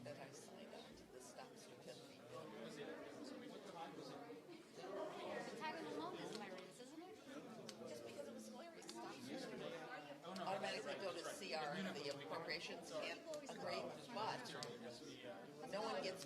that I signed up to the stop certificate. Title alone is hilarious, isn't it? Just because it was hilarious. Stop certificate. Automatically go to CR, the appropriations can't agree, but no one gets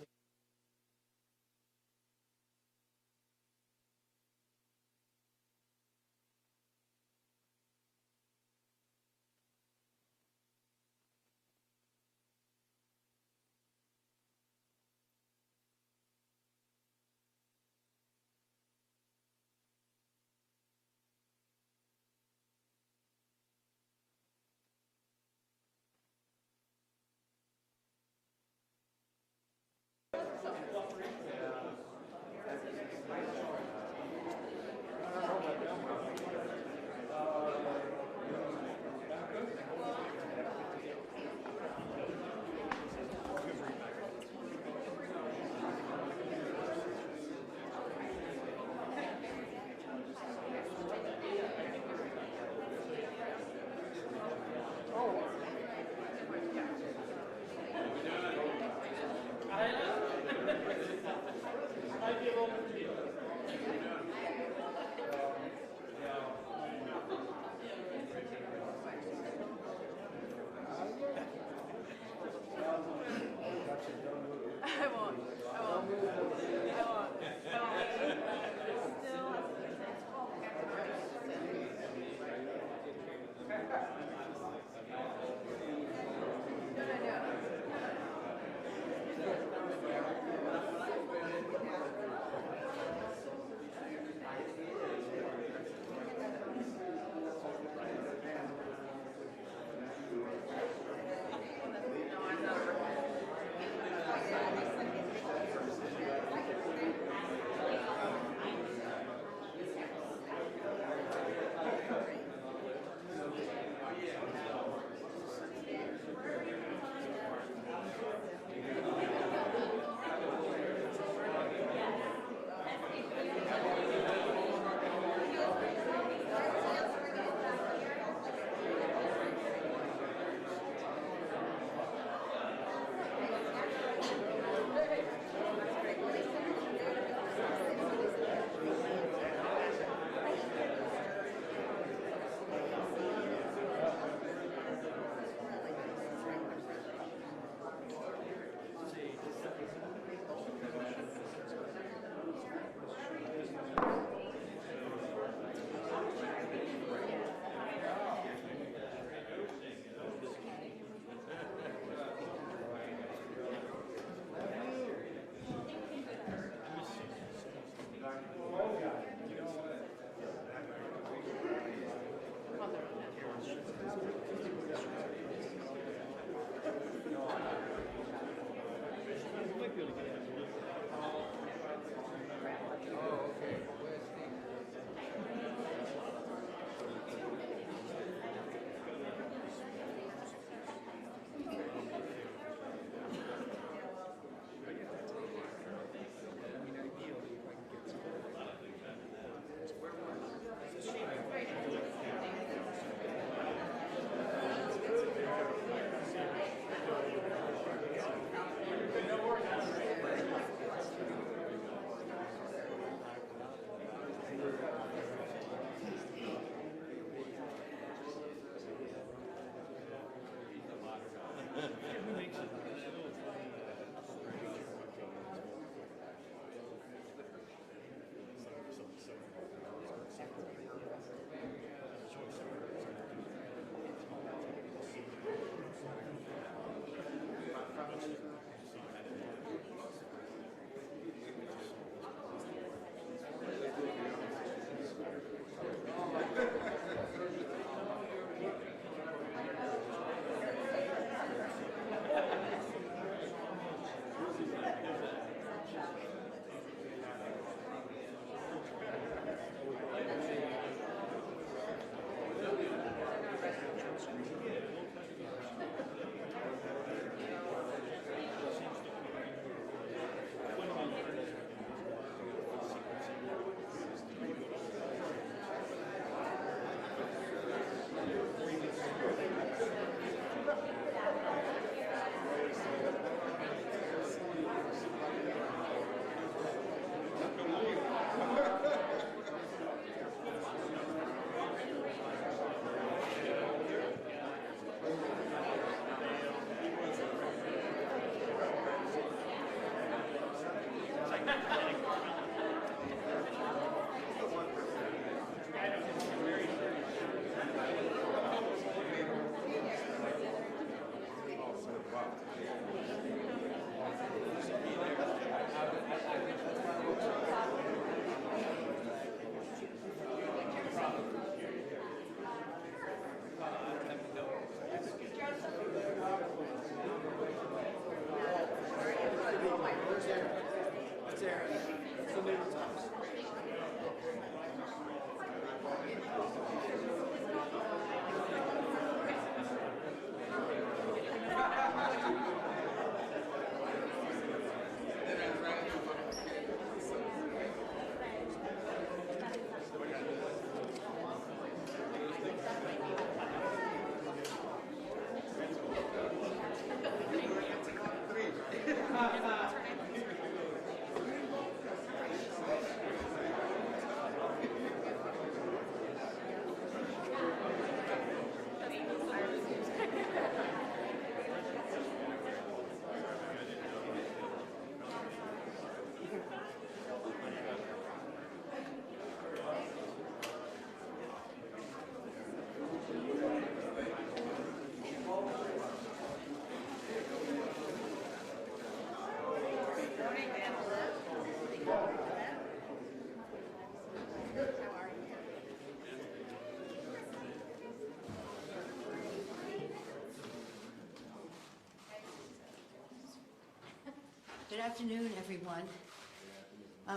Good afternoon, everyone.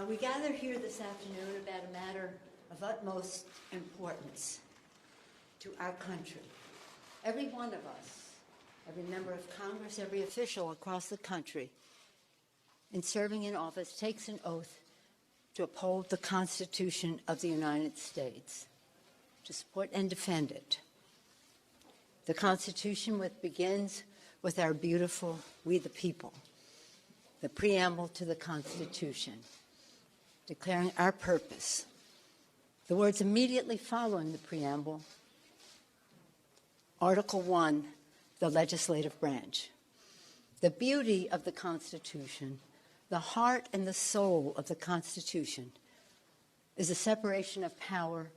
We gather here this afternoon about a matter of utmost importance to our country. Every one of us, every member of Congress, every official across the country, in serving in office, takes an oath to uphold the Constitution of the United States, to support and defend it. The Constitution begins with our beautiful "We the People," the preamble to the Constitution, declaring our purpose. The words immediately following the preamble, Article 1, the legislative branch. The beauty of the Constitution, the heart and the soul of the Constitution, is a separation of power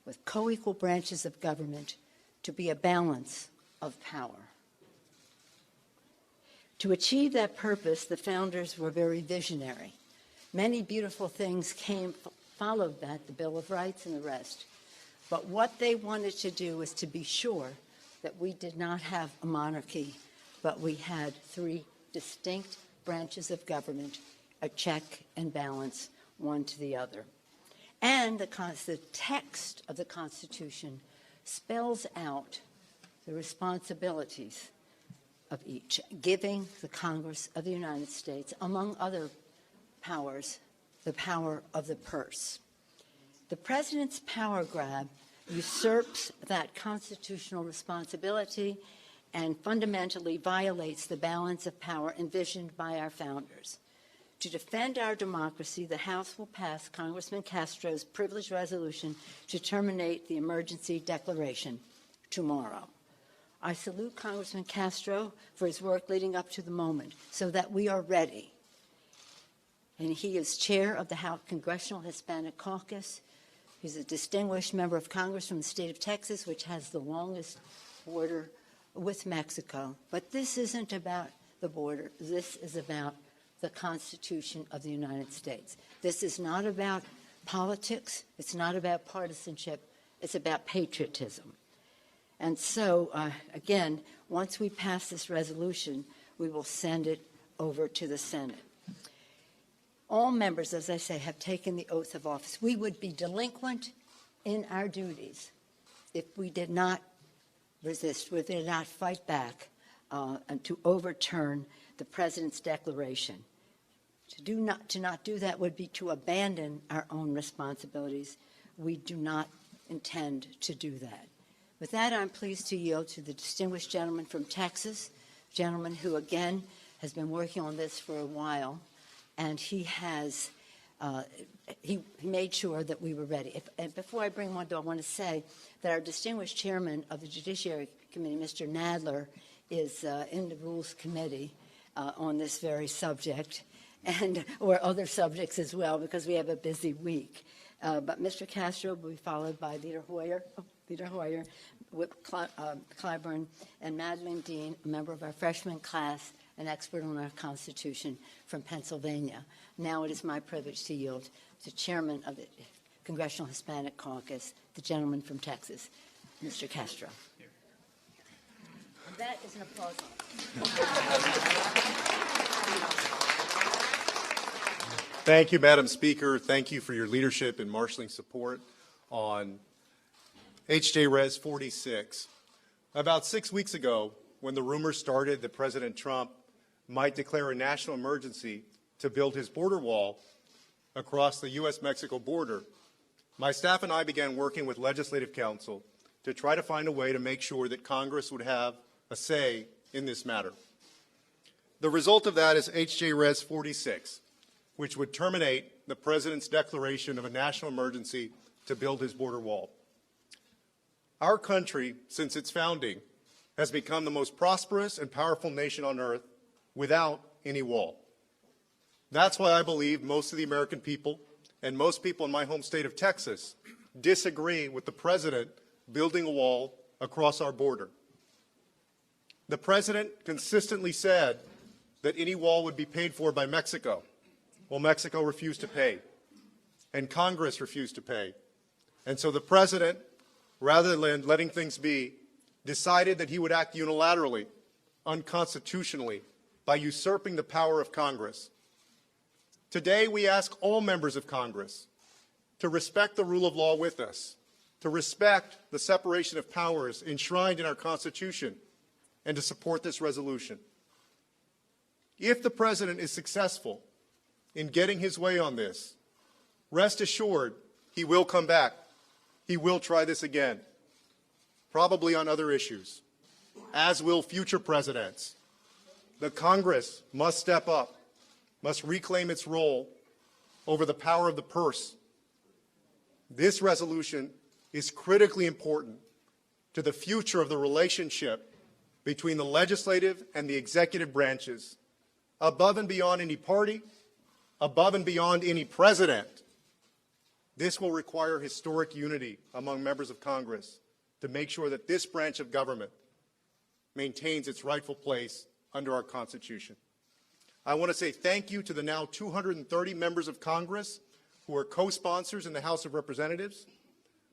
with co-equal branches of government to be a balance of power. To achieve that purpose, the founders were very visionary. Many beautiful things followed that, the Bill of Rights and the rest. But what they wanted to do was to be sure that we did not have a monarchy, but we had three distinct branches of government, a check and balance, one to the other. And the text of the Constitution spells out the responsibilities of each, giving the Congress of the United States, among other powers, the power of the purse. The president's power grab usurps that constitutional responsibility and fundamentally violates the balance of power envisioned by our founders. To defend our democracy, the House will pass Congressman Castro's privilege resolution to terminate the emergency declaration tomorrow. I salute Congressman Castro for his work leading up to the moment so that we are ready. And he is chair of the House Congressional Hispanic Caucus. He's a distinguished member of Congress from the state of Texas, which has the longest border with Mexico. But this isn't about the border. This is about the Constitution of the United States. This is not about politics. It's not about partisanship. It's about patriotism. And so, again, once we pass this resolution, we will send it over to the Senate. All members, as I say, have taken the oath of office. We would be delinquent in our duties if we did not resist, we did not fight back and to overturn the president's declaration. To not do that would be to abandon our own responsibilities. We do not intend to do that. With that, I'm pleased to yield to the distinguished gentleman from Texas, a gentleman who, again, has been working on this for a while, and he has he made sure that we were ready. And before I bring him on, I want to say that our distinguished chairman of the Judiciary Committee, Mr. Nadler, is in the Rules Committee on this very subject, or other subjects as well, because we have a busy week. But Mr. Castro will be followed by Leader Hoyer, Whip Clyburn, and Madeline Dean, a member of our freshman class, an expert on our Constitution from Pennsylvania. Now it is my privilege to yield to Chairman of the Congressional Hispanic Caucus, the gentleman from Texas, Mr. Castro. And that is an applause. Thank you, Madam Speaker. Thank you for your leadership in marshaling support on H.J. Res. 46. About 6 weeks ago, when the rumors started that President Trump might declare a national emergency to build his border wall across the U.S.-Mexico border, my staff and I began working with Legislative Counsel to try to find a way to make sure that Congress would have a say in this matter. The result of that is H.J. Res. 46, which would terminate the President's declaration of a national emergency to build his border wall. Our country, since its founding, has become the most prosperous and powerful nation on earth without any wall. That's why I believe most of the American people and most people in my home state of Texas disagree with the President building a wall across our border. The President consistently said that any wall would be paid for by Mexico. Well, Mexico refused to pay, and Congress refused to pay. And so the President, rather than letting things be, decided that he would act unilaterally, unconstitutionally, by usurping the power of Congress. Today, we ask all members of Congress to respect the rule of law with us, to respect the separation of powers enshrined in our Constitution, and to support this resolution. If the President is successful in getting his way on this, rest assured he will come back. He will try this again, probably on other issues, as will future presidents. The Congress must step up, must reclaim its role over the power of the purse. This resolution is critically important to the future of the relationship between the legislative and the executive branches, above and beyond any party, above and beyond any president. This will require historic unity among members of Congress to make sure that this branch of government maintains its rightful place under our Constitution. I want to say thank you to the now 230 members of Congress who are co-sponsors in the House of Representatives.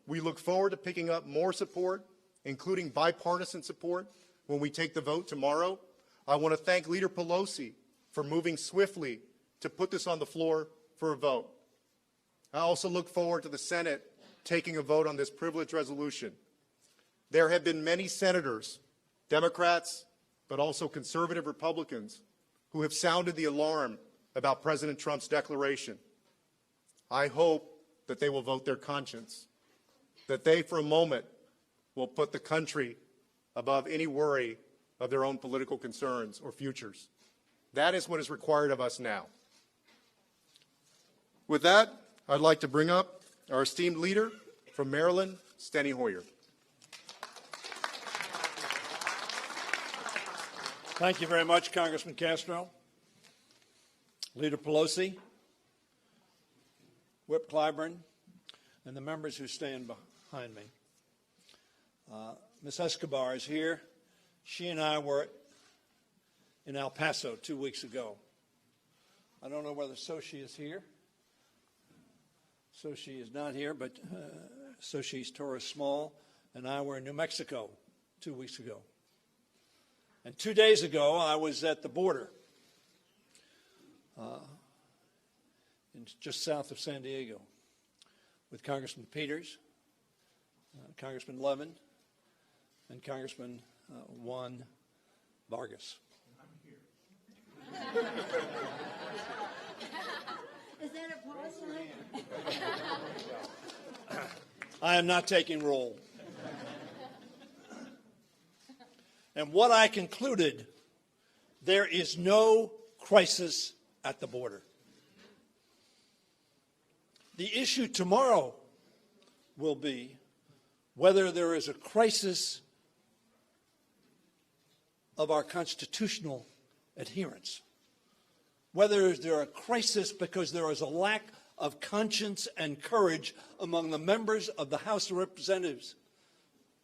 We look forward to picking up more support, including bipartisan support, when we take the vote tomorrow. I want to thank Leader Pelosi for moving swiftly to put this on the floor for a vote. I also look forward to the Senate taking a vote on this privileged resolution. There have been many senators, Democrats, but also conservative Republicans, who have sounded the alarm about President Trump's declaration. I hope that they will vote their conscience, that they, for a moment, will put the country above any worry of their own political concerns or futures. That is what is required of us now. With that, I'd like to bring up our esteemed leader from Maryland, Steny Hoyer. Thank you very much, Congressman Castro. Leader Pelosi, Whip Clyburn, and the members who stand behind me. Ms. Escobar is here. She and I were in El Paso 2 weeks ago. I don't know whether Sochi is here. Sochi is not here, but Sochi's Torres Small and I were in New Mexico 2 weeks ago. And 2 days ago, I was at the border, just south of San Diego, with Congressman Peters, Congressman Levin, and Congressman Juan Vargas. Is that a pause line? I am not taking roll. And what I concluded, there is no crisis at the border. The issue tomorrow will be whether there is a crisis of our constitutional adherence, whether there is a crisis because there is a lack of conscience and courage among the members of the House of Representatives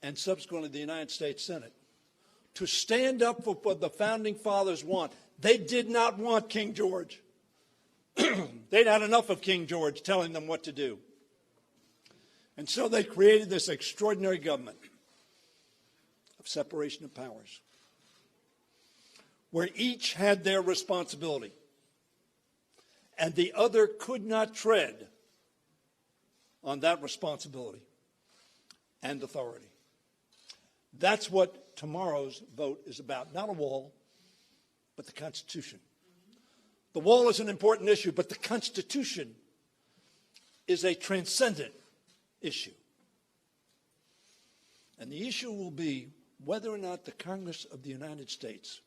and subsequently the United States Senate to stand up for what the Founding Fathers want. They did not want King George. They'd had enough of King George telling them what to do. And so they created this extraordinary government of separation of powers, where each had their responsibility, and the other could not tread on that responsibility and authority. That's what tomorrow's vote is about. Not a wall, but the Constitution. The wall is an important issue, but the Constitution is a transcendent issue. And the issue will be whether or not the Congress of the United States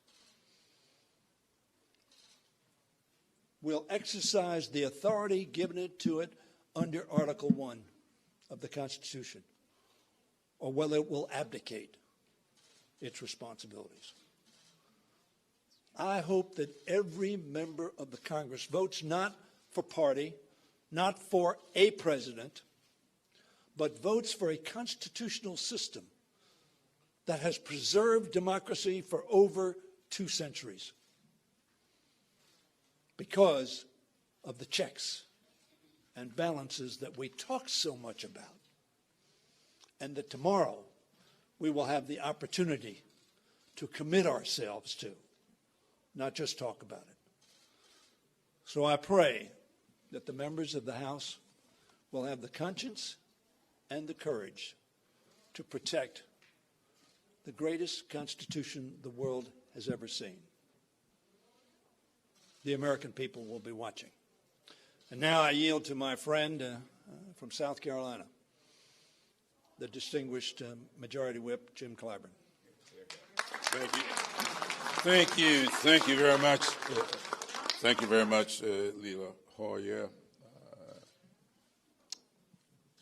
will exercise the authority given to it under Article 1 of the Constitution, or whether it will abdicate its responsibilities. I hope that every member of the Congress votes not for party, not for a president, but votes for a constitutional system that has preserved democracy for over 2 centuries because of the checks and balances that we talk so much about, and that tomorrow we will have the opportunity to commit ourselves to not just talk about it. So I pray that the members of the House will have the conscience and the courage to protect the greatest Constitution the world has ever seen. The American people will be watching. And now I yield to my friend from South Carolina, the distinguished Majority Whip, Jim Clyburn. Thank you. Thank you. Thank you very much. Thank you very much, Leila Hoyer.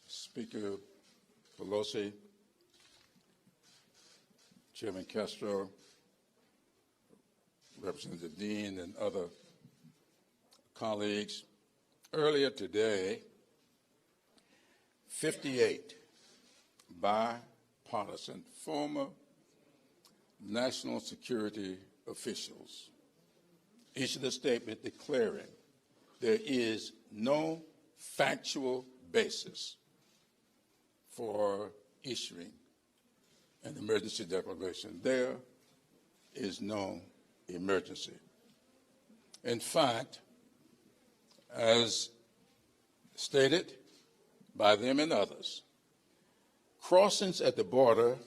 Speaker Pelosi, Chairman Castro, Representative Dean, and other colleagues. Earlier today, 58 bipartisan former national security officials issued a statement declaring there is no factual basis for issuing an emergency declaration. There is no emergency. In fact, as stated by them and others, crossings at the border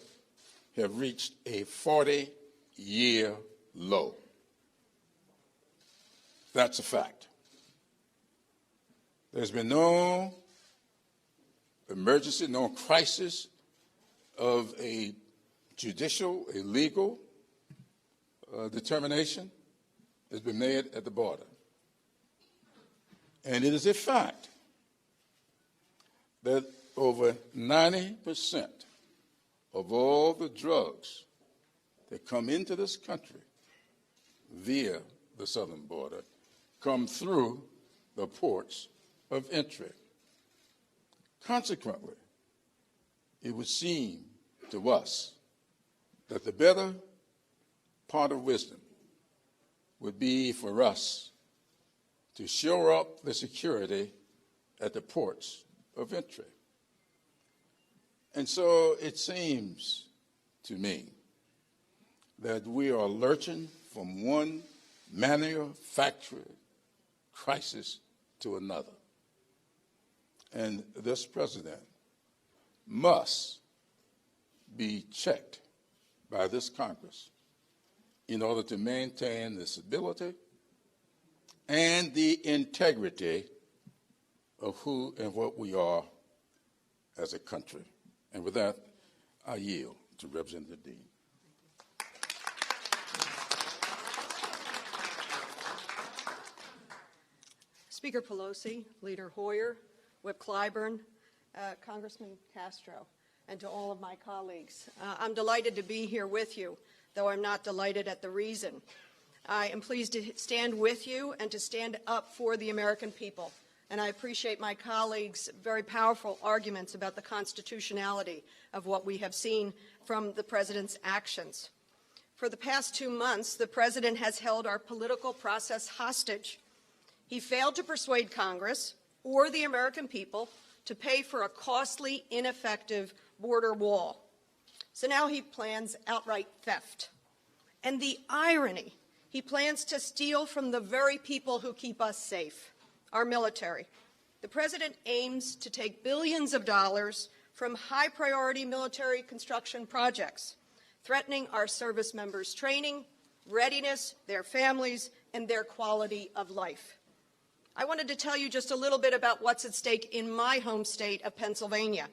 have reached a 40-year low. That's a fact. There's been no emergency, no crisis of a judicial, a legal determination has been made at the border. And it is a fact that over 90% of all the drugs that come into this country via the southern border come through the ports of entry. Consequently, it would seem to us that the better part of wisdom would be for us to shore up the security at the ports of entry. And so it seems to me that we are lurching from one manufactured crisis to another. And this president must be checked by this Congress in order to maintain the stability and the integrity of who and what we are as a country. And with that, I yield to Representative Dean. Speaker Pelosi, Leader Hoyer, Whip Clyburn, Congressman Castro, and to all of my colleagues. I'm delighted to be here with you, though I'm not delighted at the reason. I am pleased to stand with you and to stand up for the American people. And I appreciate my colleagues' very powerful arguments about the constitutionality of what we have seen from the President's actions. For the past 2 months, the President has held our political process hostage. He failed to persuade Congress or the American people to pay for a costly, ineffective border wall. So now he plans outright theft. And the irony, he plans to steal from the very people who keep us safe, our military. The President aims to take billions of dollars from high-priority military construction projects, threatening our service members' training, readiness, their families, and their quality of life. I wanted to tell you just a little bit about what's at stake in my home state of Pennsylvania.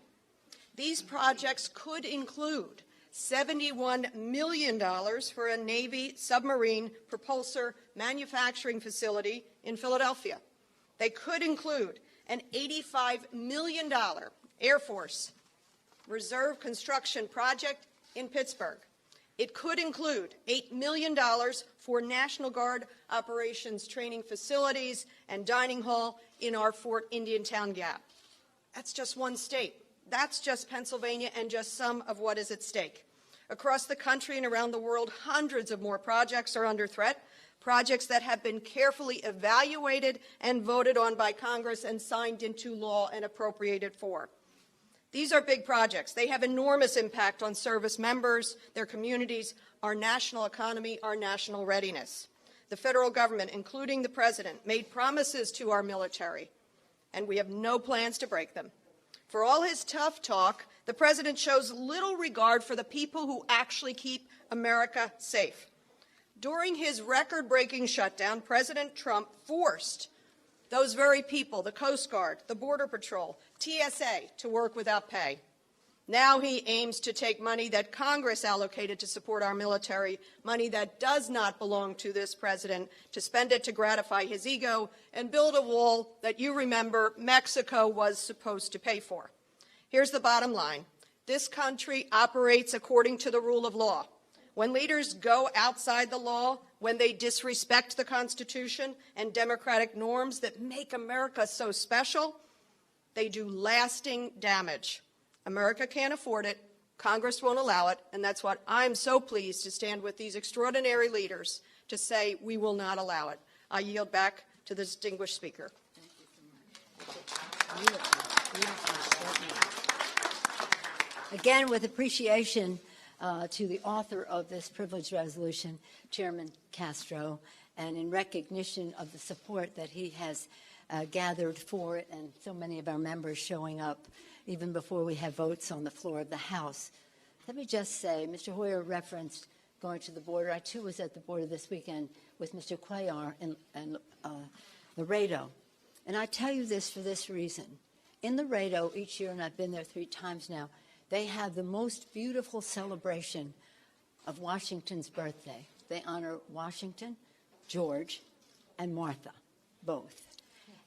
These projects could include $71 million for a Navy submarine propulsor manufacturing facility in Philadelphia. They could include an $85 million Air Force Reserve construction project in Pittsburgh. It could include $8 million for National Guard operations training facilities and dining hall in our Fort Indiantown Gap. That's just one state. That's just Pennsylvania and just some of what is at stake. Across the country and around the world, hundreds of more projects are under threat, projects that have been carefully evaluated and voted on by Congress and signed into law and appropriated for. These are big projects. They have enormous impact on service members, their communities, our national economy, our national readiness. the federal government, including the president, made promises to our military, and we have no plans to break them. For all his tough talk, the president shows little regard for the people who actually keep America safe. During his record-breaking shutdown, President Trump forced those very people, the Coast Guard, the Border Patrol, TSA, to work without pay. Now he aims to take money that Congress allocated to support our military, money that does not belong to this president, to spend it to gratify his ego and build a wall that, you remember, Mexico was supposed to pay for. Here's the bottom line. This country operates according to the rule of law. When leaders go outside the law, when they disrespect the Constitution and democratic norms that make America so special, they do lasting damage. America can't afford it, Congress won't allow it, and that's what I'm so pleased to stand with these extraordinary leaders to say we will not allow it. I yield back to the distinguished speaker. Again, with appreciation to the author of this privileged resolution, Chairman Castro, and in recognition of the support that he has gathered for it and so many of our members showing up even before we have votes on the floor of the House. Let me just say, Mr. Hoyer referenced going to the border. I, too, was at the border this weekend with Mr. Cuellar in Laredo. And I tell you this for this reason. In Laredo, each year, and I've been there 3 times now, they have the most beautiful celebration of Washington's birthday. They honor Washington, George, and Martha, both.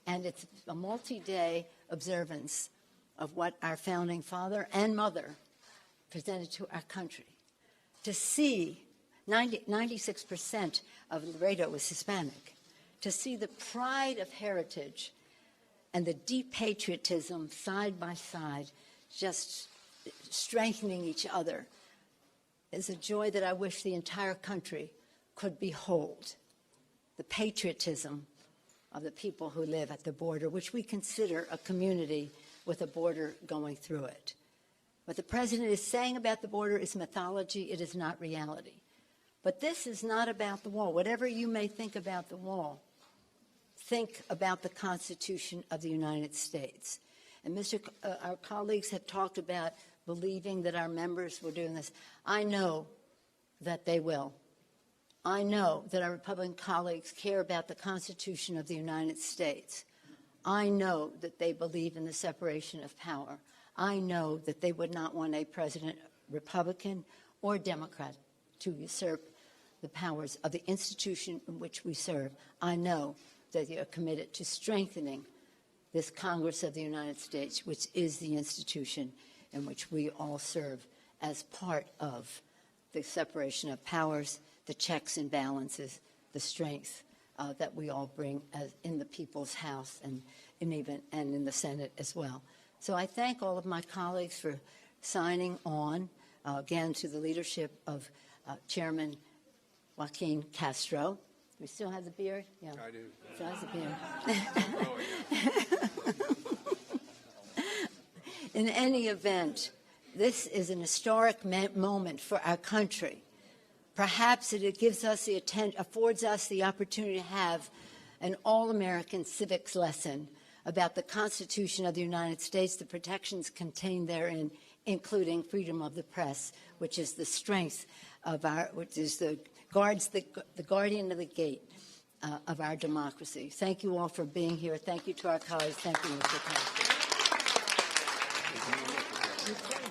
And it's a multi-day observance of what our founding father and mother presented to our country. To see 96% of Laredo was Hispanic, to see the pride of heritage and the deep patriotism side by side, just strengthening each other, is a joy that I wish the entire country could behold. The patriotism of the people who live at the border, which we consider a community with a border going through it. What the president is saying about the border is mythology. It is not reality. But this is not about the wall. Whatever you may think about the wall, think about the Constitution of the United States. And our colleagues have talked about believing that our members were doing this. I know that they will. I know that our Republican colleagues care about the Constitution of the United States. I know that they believe in the separation of power. I know that they would not want a president, Republican or Democrat, to usurp the powers of the institution in which we serve. I know that they are committed to strengthening this Congress of the United States, which is the institution in which we all serve as part of the separation of powers, the checks and balances, the strength that we all bring in the People's House and in the Senate as well. So I thank all of my colleagues for signing on, again, to the leadership of Chairman Joaquin Castro. Do we still have the beard? Yeah. I do. Still has the beard. In any event, this is an historic moment for our country. Perhaps it gives us affords us the opportunity to have an all-American civics lesson about the Constitution of the United States, the protections contained therein, including freedom of the press, which is the strength of which is the guardian of the gate of our democracy. Thank you all for being here. Thank you to our colleagues. Thank you, Mr. President.